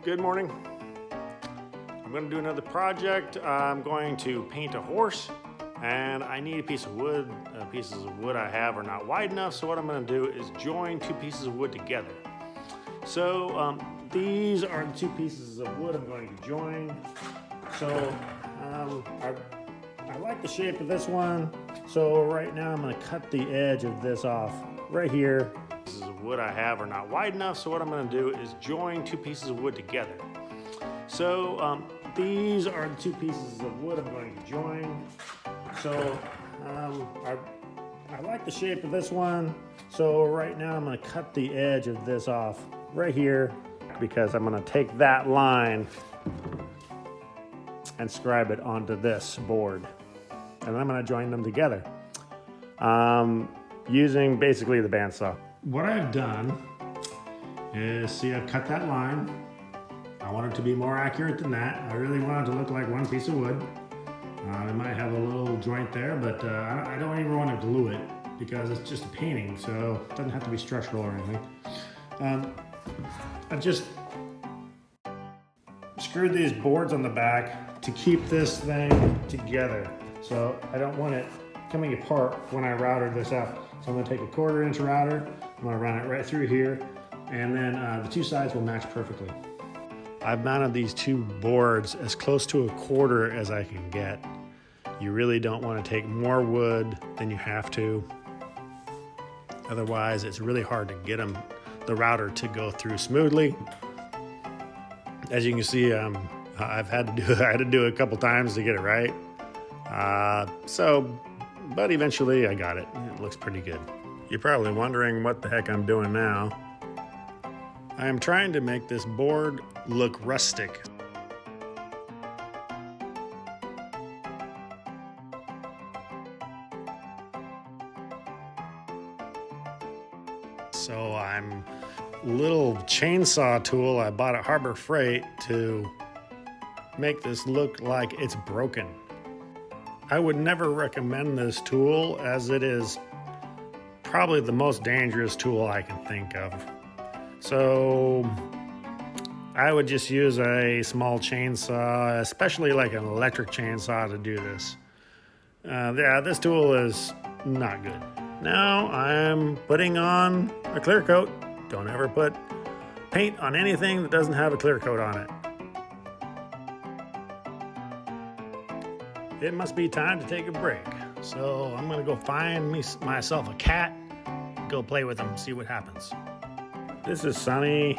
Good morning. I'm going to do another project. I'm going to paint a horse and I need a piece of wood. Pieces of wood I have are not wide enough, so what I'm going to do is join two pieces of wood together. So these are the two pieces of wood I'm going to join. So I like the shape of this one, so right now I'm going to cut the edge of this off right here. Pieces of wood I have are not wide enough, so what I'm going to do is join two pieces of wood together. So these are the two pieces of wood I'm going to join. So I like the shape of this one, so right now I'm going to cut the edge of this off right here because I'm going to take that line and scribe it onto this board, and I'm going to join them together using basically the bandsaw. What I've done is, see, I've cut that line. I want it to be more accurate than that. I really want it to look like one piece of wood. It might have a little joint there, but I don't even want to glue it because it's just a painting, so it doesn't have to be structural or anything. I just screwed these boards on the back to keep this thing together. So I don't want it coming apart when I router this out. So I'm going to take a 1/4 inch router. I'm going to run it right through here, and then the two sides will match perfectly. I've mounted these two boards as close to a 1/4 as I can get. You really don't want to take more wood than you have to. Otherwise, it's really hard to get the router to go through smoothly. As you can see, I had to do it a couple times to get it right. But eventually I got it. It looks pretty good. You're probably wondering what the heck I'm doing now. I am trying to make this board look rustic. So I'm little chainsaw tool I bought at Harbor Freight to make this look like it's broken. I would never recommend this tool, as it is probably the most dangerous tool I can think of. So I would just use a small chainsaw, especially like an electric chainsaw, to do this. Yeah, this tool is not good. Now I'm putting on a clear coat. Don't ever put paint on anything that doesn't have a clear coat on it. It must be time to take a break. So I'm gonna go find myself a cat, go play with him, see what happens. This is Sunny,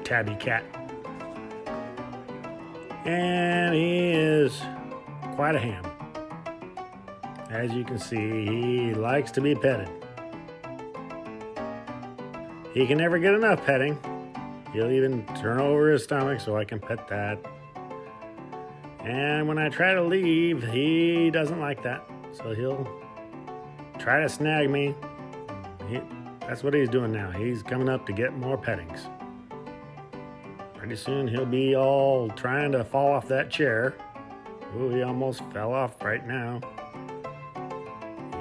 tabby cat. And he is quite a ham. As you can see, he likes to be petted. He can never get enough petting. He'll even turn over his stomach so I can pet that. And when I try to leave, he doesn't like that. So he'll try to snag me. That's what he's doing now. He's coming up to get more pettings. Pretty soon he'll be all trying to fall off that chair. Ooh, he almost fell off right now.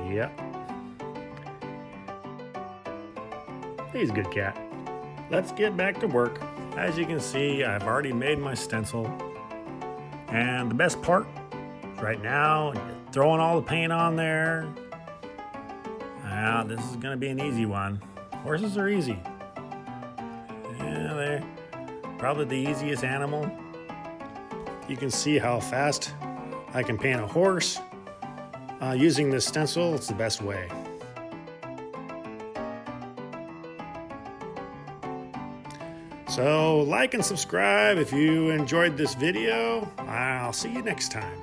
Yep. He's a good cat. Let's get back to work. As you can see, I've already made my stencil. And the best part right now, throwing all the paint on there. Now, this is going to be an easy one. Horses are easy. Yeah, they're probably the easiest animal. You can see how fast I can paint a horse. Using this stencil, it's the best way. So like and subscribe if you enjoyed this video. I'll see you next time.